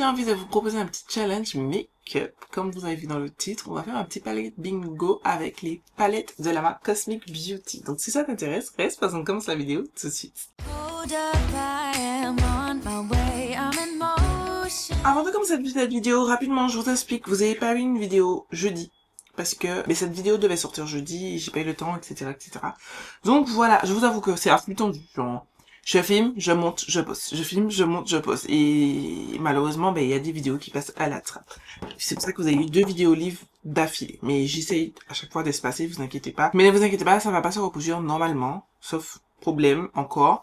j'ai envie de vous proposer un petit challenge make-up. Comme vous avez vu dans le titre, on va faire un petit palette bingo avec les palettes de la marque Cosmic Beauty. Donc si ça t'intéresse, reste parce qu'on commence la vidéo tout de suite. Avant de commencer cette vidéo, rapidement, je vous explique, vous avez pas eu une vidéo jeudi. Parce que cette vidéo devait sortir jeudi, j'ai pas eu le temps, etc., etc. Donc voilà, je vous avoue que c'est assez tendu. Genre, je filme, je monte, je poste. Je filme, je monte, je poste. Et malheureusement, il y a des vidéos qui passent à la trappe. C'est pour ça que vous avez eu 2 vidéos livres d'affilée. Mais j'essaye à chaque fois d'espacer, vous inquiétez pas. Mais ne vous inquiétez pas, ça va pas se reproduire normalement. Sauf problème encore.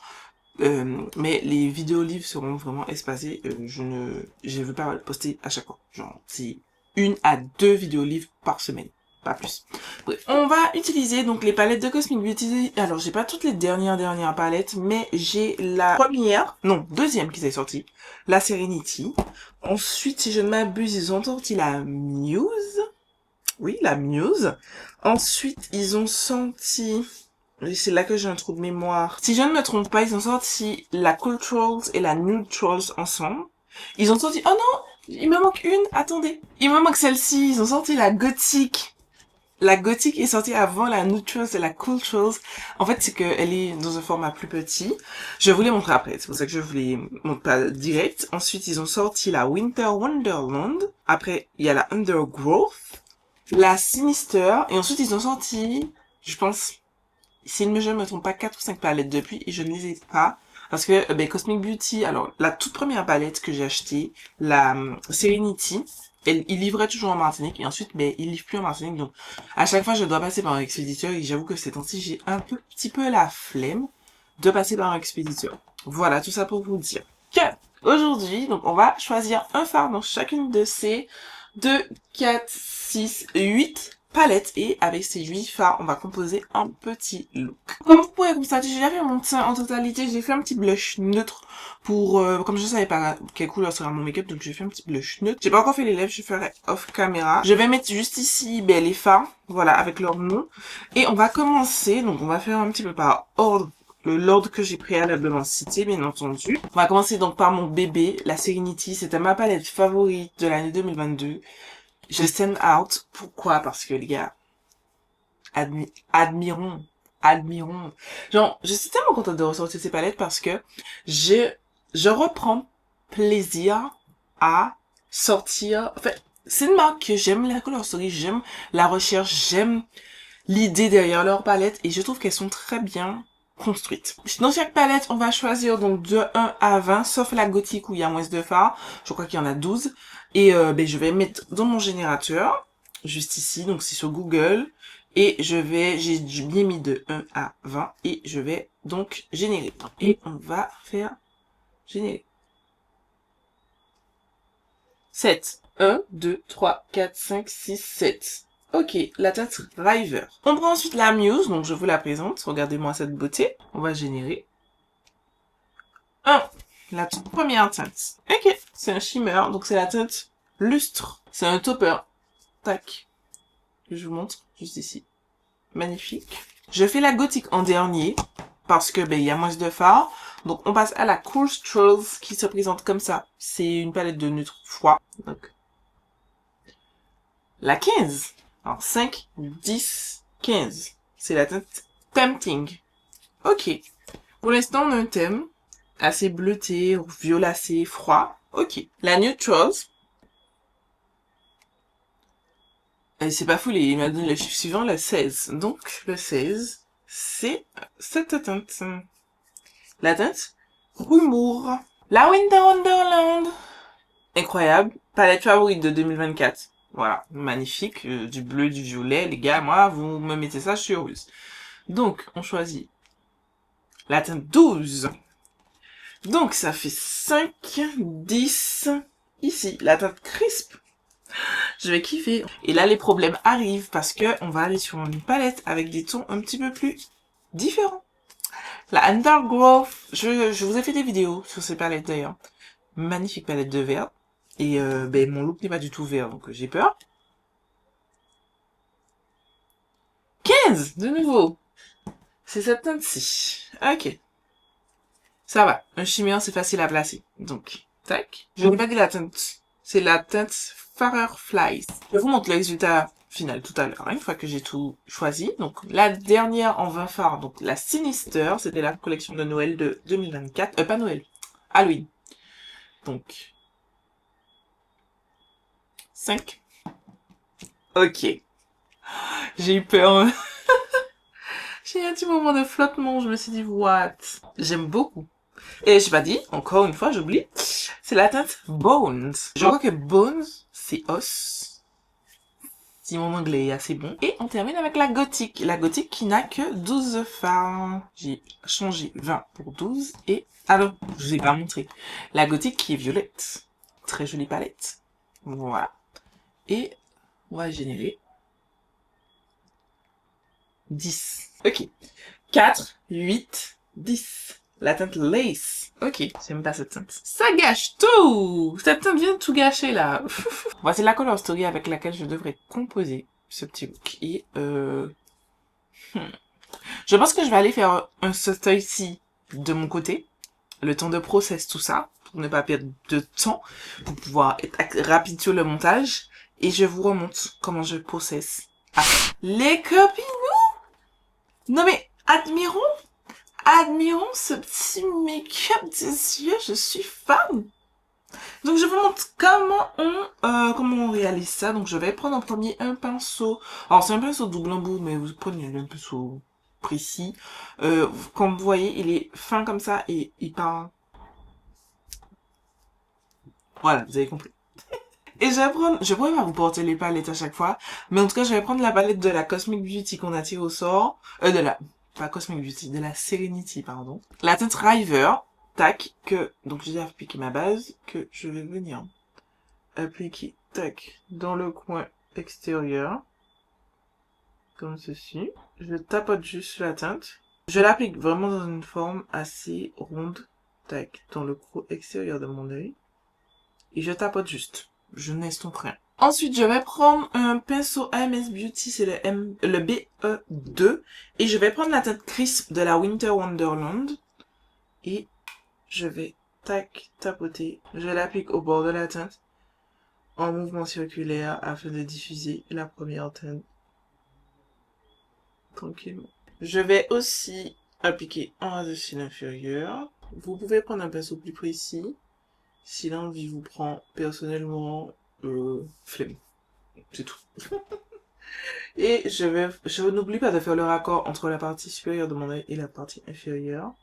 Mais les vidéos livres seront vraiment espacées. Je veux pas poster à chaque fois. Genre, c'est 1 à 2 vidéos livres par semaine. Pas plus. Bref, on va utiliser donc les palettes de Cosmic Beauty. Alors, j'ai pas toutes les dernières palettes, mais j'ai la deuxième qui est sortie. La Serenity. Ensuite, si je ne m'abuse, ils ont sorti la Muse. Oui, la Muse. Ensuite, ils ont sorti... C'est là que j'ai un trou de mémoire. Si je ne me trompe pas, ils ont sorti la Culturals et la Neutrals ensemble. Ils ont sorti... Oh non! Il me manque une. Attendez. Il me manque celle-ci. Ils ont sorti la Gothic. La Gothic est sortie avant la Neutrals et la Culturals. En fait, c'est qu'elle est dans un format plus petit. Je vous les montrer après. C'est pour ça que je vous les montre pas direct. Ensuite, ils ont sorti la Winter Wonderland. Après, il y a la Undergrowth. La Sinister. Et ensuite, ils ont sorti... Je pense... Si je ne me trompe pas, 4 ou 5 palettes depuis, et je ne les ai pas. Parce que, Cosmic Beauty, alors, la toute première palette que j'ai achetée, la Serenity, il livrait toujours en Martinique, et ensuite, il livre plus en Martinique, donc, à chaque fois, je dois passer par un expéditeur, et j'avoue que ces temps-ci, j'ai un petit peu la flemme de passer par un expéditeur. Voilà, tout ça pour vous dire que, aujourd'hui, donc, on va choisir un fard dans chacune de ces 2, 4, 6, 8 palettes, et avec ces 8 fards, on va composer un petit look. Comme vous pouvez constater, j'ai déjà fait mon teint en totalité, j'ai fait un petit blush neutre pour, comme je savais pas quelle couleur sera mon make-up, donc j'ai fait un petit blush neutre. J'ai pas encore fait les lèvres, je ferai off caméra. Je vais mettre juste ici, les fards, voilà, avec leur nom. Et on va commencer, donc on va faire un petit peu par ordre, l'ordre que j'ai préalablement cité, bien entendu. On va commencer donc par mon bébé, la Serenity, c'était ma palette favorite de l'année 2022. Je stand out. Pourquoi? Parce que les gars, admirons. Genre, je suis tellement contente de ressortir ces palettes parce que je reprends plaisir à sortir. En fait, c'est une marque que j'aime la colorisation, j'aime la recherche, j'aime l'idée derrière leurs palettes et je trouve qu'elles sont très bien construites. Dans chaque palette, on va choisir donc de 1 à 20, sauf la gothique où il y a moins de fards. Je crois qu'il y en a 12. Et je vais mettre dans mon générateur, juste ici, donc c'est sur Google. Et j'ai bien mis de 1 à 20 et je vais donc générer. Et on va faire générer. 7. 1, 2, 3, 4, 5, 6, 7. Ok, la teinte River. On prend ensuite la Muse, donc je vous la présente. Regardez-moi cette beauté. On va générer. 1. La toute première teinte. Ok, c'est un shimmer, donc c'est la teinte Lustre. C'est un topper. Tac. Je vous montre, juste ici. Magnifique. Je fais la gothique en dernier, parce que, il y a moins de fards. Donc, on passe à la Cool Strolls, qui se présente comme ça. C'est une palette de neutre froid. Donc, la 15. Alors, 5, 10, 15. C'est la teinte Tempting. Ok. Pour l'instant, on a un thème assez bleuté, violacé, froid. Ok. La Neutrals. C'est pas fou, il m'a donné le chiffre suivant, le 16. Donc, le 16, c'est cette teinte. La teinte Rumour. La Winter Wonderland. Incroyable. Palette favorite de 2024. Voilà, magnifique. Du bleu, du violet. Les gars, moi, vous me mettez ça, je suis heureuse. Donc, on choisit la teinte 12. Donc, ça fait 5, 10. Ici, la teinte Crisp. Je vais kiffer. Et là, les problèmes arrivent parce que on va aller sur une palette avec des tons un petit peu plus différents. La Undergrowth, je vous ai fait des vidéos sur ces palettes d'ailleurs. Magnifique palette de vert. Et mon look n'est pas du tout vert, donc j'ai peur. 15 de nouveau. C'est cette teinte-ci. Ok. Ça va. Un shimmer, c'est facile à placer. Donc, Tac. Je n'ai pas dit la teinte. C'est la teinte Fireflies. Je vous montre le résultat final tout à l'heure, hein, une fois que j'ai tout choisi. Donc, la dernière en 20 fards, donc la Sinister, c'était la collection de Noël de 2024. Pas Noël, Halloween. Donc, 5. Ok. J'ai eu peur. J'ai eu un petit moment de flottement, je me suis dit, what? J'aime beaucoup. Et je pas dit, encore une fois, j'oublie, c'est la teinte Bones. Je crois que Bones, c'est os. Si mon anglais est assez bon. Et on termine avec la gothique. La gothique qui n'a que 12 fards. J'ai changé 20 pour 12. Et, alors, je vous ai pas montré. La gothique qui est violette. Très jolie palette. Voilà. Et, on va générer 10. Ok. 4, 8, 10. La teinte Lace. Ok, j'aime pas cette teinte. Ça gâche tout. Cette teinte vient de tout gâcher, là. Voici la color story avec laquelle je devrais composer ce petit look. Et, je pense que je vais aller faire un ici de mon côté. Le temps de process, tout ça. Pour ne pas perdre de temps. Pour pouvoir être rapide sur le montage. Et je vous remonte comment je process. Ah. Les copines. Non mais, admirons ce petit make-up des yeux, je suis fan. Donc je vous montre comment on réalise ça. Donc je vais prendre en premier un pinceau. Alors c'est un pinceau double embout, mais vous prenez un pinceau précis. Comme vous voyez, il est fin comme ça et il part. Voilà, vous avez compris. Et je pourrais pas vous porter les palettes à chaque fois, mais en tout cas je vais prendre la palette de la Cosmic Beauty qu'on a tiré au sort, pas Cosmic Beauty, de la Serenity, pardon. La teinte River, tac, donc j'ai appliqué ma base, que je vais venir appliquer, tac, dans le coin extérieur, comme ceci. Je tapote juste sur la teinte. Je l'applique vraiment dans une forme assez ronde, tac, dans le coin extérieur de mon œil. Et je tapote juste. Je n'estompe rien. Ensuite, je vais prendre un pinceau AMS Beauty, c'est le BE2. Et je vais prendre la teinte Crisp de la Winter Wonderland. Et je vais, tac, tapoter. Je l'applique au bord de la teinte en mouvement circulaire afin de diffuser la première teinte tranquillement. Je vais aussi appliquer en ras de cils inférieur. Vous pouvez prendre un pinceau plus précis si l'envie vous prend. Personnellement, flemme. C'est tout. Et je n'oublie pas de faire le raccord entre la partie supérieure de mon œil et la partie inférieure.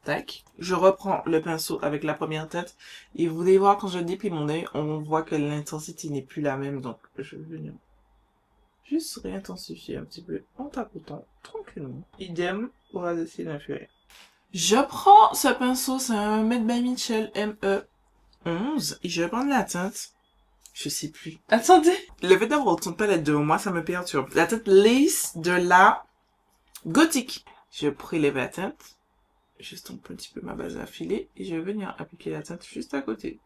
Tac. Je reprends le pinceau avec la première tête. Et vous allez voir, quand je déplie mon œil, on voit que l'intensité n'est plus la même. Donc, je vais venir juste réintensifier un petit peu en tapotant tranquillement. Idem pour ras de cils inférieur. Je prends ce pinceau, c'est un Made by Mitchell ME11. Et je vais prendre la teinte. Je sais plus. Attendez. Le fait d'avoir autant de palettes de moi, ça me perturbe. La teinte Lace de la Gothique. Je prélève la teinte. J'estompe un petit peu ma base affilée. Et je vais venir appliquer la teinte juste à côté.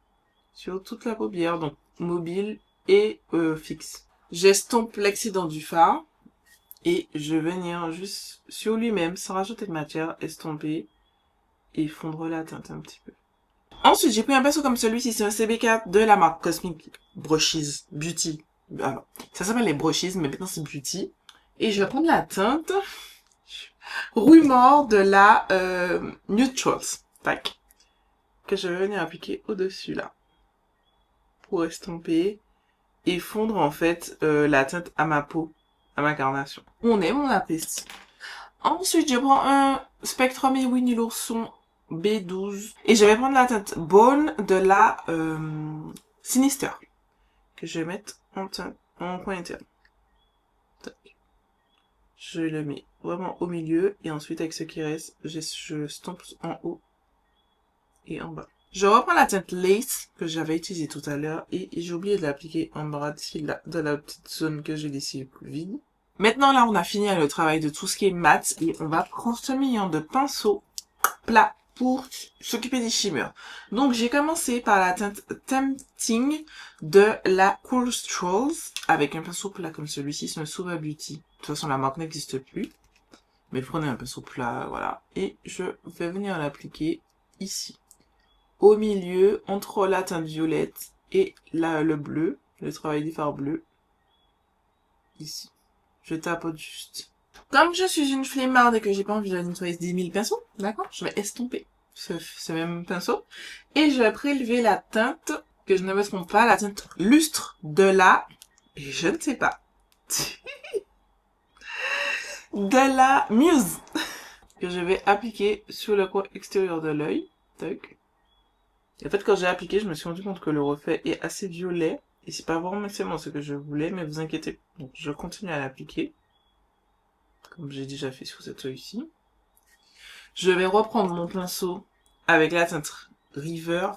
Sur toute la paupière. Donc, mobile et fixe. J'estompe l'excédent du fard. Et je vais venir juste sur lui-même, sans rajouter de matière, estomper et fondre la teinte un petit peu. Ensuite, j'ai pris un pinceau comme celui-ci, c'est un CB4 de la marque Cosmic Brushes Beauty. Alors, ça s'appelle les Brushes, mais maintenant c'est Beauty. Et je vais prendre la teinte Rumor de la Neutrals, tac, que je vais venir appliquer au-dessus là, pour estomper et fondre en fait la teinte à ma peau, à ma carnation. On apprécie. Ensuite, je prends un Spectrum et Winnie l'ourson B12. Et je vais prendre la teinte Bone de la Sinister. Que je vais mettre en coin interne. Tac. Je le mets vraiment au milieu. Et ensuite, avec ce qui reste, je stompe en haut et en bas. Je reprends la teinte Lace que j'avais utilisée tout à l'heure. Et j'ai oublié de l'appliquer en bas de la petite zone que j'ai laissée vide. Maintenant, là, on a fini le travail de tout ce qui est mat. Et on va prendre ce million de pinceaux plats pour s'occuper des shimmers. Donc, j'ai commencé par la teinte Tempting de la Cool Strolls avec un pinceau plat comme celui-ci. C'est un Suva Beauty. De toute façon, la marque n'existe plus. Mais prenez un pinceau plat, voilà. Et je vais venir l'appliquer ici. au milieu, entre la teinte violette et le bleu, le travail des fards bleus. Ici. Je tapote juste. Comme je suis une flemmarde et que j'ai pas envie de nettoyer 10 000 pinceaux, d'accord, je vais estomper ce même pinceau. Et je vais prélever la teinte, que je ne me trompe pas, la teinte lustre de la... Et je ne sais pas. De la Muse. Que je vais appliquer sur le coin extérieur de l'œil. Tac. Et en fait, quand j'ai appliqué, je me suis rendu compte que le reflet est assez violet. Et c'est pas vraiment ce que je voulais, mais vous inquiétez. Donc, je continue à l'appliquer. Comme j'ai déjà fait sur cet œil-ci. Je vais reprendre mon pinceau avec la teinte River.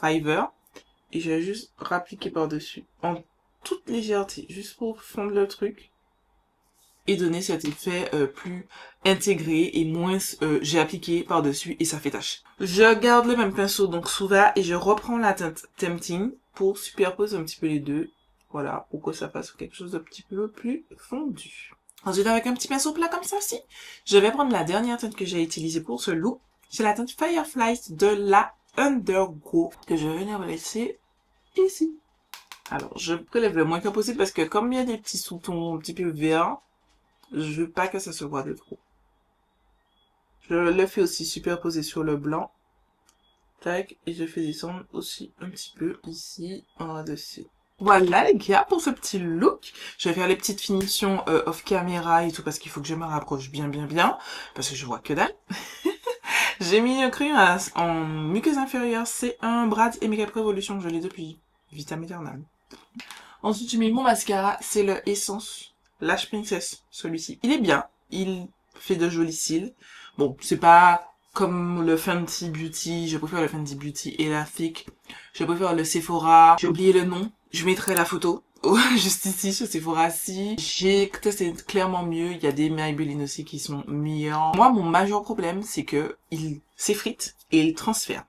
Et je vais juste rappliquer par-dessus. En toute légèreté. Juste pour fondre le truc. Et donner cet effet plus intégré et moins j'ai appliqué par-dessus et ça fait tache. Je garde le même pinceau donc sous va et je reprends la teinte Tempting pour superposer un petit peu les deux. Voilà, pour que ça fasse quelque chose de petit peu plus fondu. Ensuite, avec un petit pinceau plat comme ça, si, je vais prendre la dernière teinte que j'ai utilisée pour ce look. C'est la teinte Firefly de la Undergo que je vais venir laisser ici. Alors, je prélève le moins que possible parce que comme il y a des petits sous-tons un petit peu verts, je veux pas que ça se voit de trop. Je le fais aussi superposer sur le blanc. Tac, et je fais descendre aussi un petit peu ici, en dessus. Voilà les gars, pour ce petit look. Je vais faire les petites finitions off caméra et tout parce qu'il faut que je me rapproche bien. Parce que je vois que dalle. J'ai mis un crayon en muqueuse inférieure. C'est un Brad et Makeup Revolution. Je l'ai depuis Vitam Eternal. Ensuite, j'ai mis mon mascara. C'est le Essence Lash Princess, celui-ci. Il est bien. Il fait de jolis cils. Bon, c'est pas comme le Fenty Beauty. Je préfère le Fenty Beauty Elastic. Je préfère le Sephora. J'ai oublié le nom. Je mettrai la photo. Juste ici, sur Sephora-ci. J'ai testé clairement mieux. Il y a des Maybelline aussi qui sont meilleurs. Moi, mon majeur problème, c'est que il s'effrite et il transfère.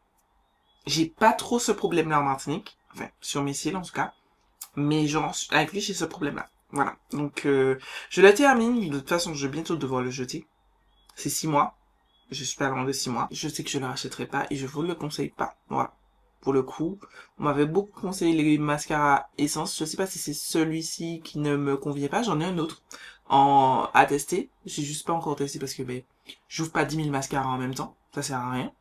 J'ai pas trop ce problème-là en Martinique. Enfin, sur mes cils, en tout cas. Mais genre, avec lui, j'ai ce problème-là. Voilà. Donc, je la termine. De toute façon, je vais bientôt devoir le jeter. C'est 6 mois. Je suis pas loin de 6 mois. Je sais que je le rachèterai pas et je vous le conseille pas. Voilà. Pour le coup, on m'avait beaucoup conseillé les mascaras Essence. Je sais pas si c'est celui-ci qui ne me convient pas. J'en ai un autre à tester. J'ai juste pas encore testé parce que j'ouvre pas 10 000 mascaras en même temps. Ça sert à rien.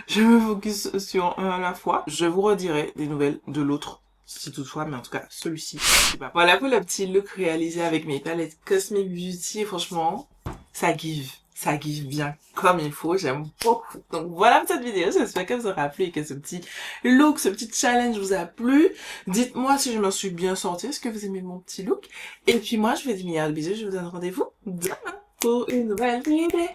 Je me focus sur un à la fois. Je vous redirai des nouvelles de l'autre. Si toutefois, mais en tout cas, celui-ci, je sais pas. Voilà pour le petit look réalisé avec mes palettes Cosmic Beauty. Et franchement, ça give. Ça give bien comme il faut. J'aime beaucoup. Donc voilà pour cette vidéo. J'espère qu'elle vous aura plu et que ce petit look, ce petit challenge vous a plu. Dites-moi si je me suis bien sortie. Est-ce que vous aimez mon petit look? Et puis moi, je vous fais des milliards de bisous. Je vous donne rendez-vous demain pour une nouvelle vidéo.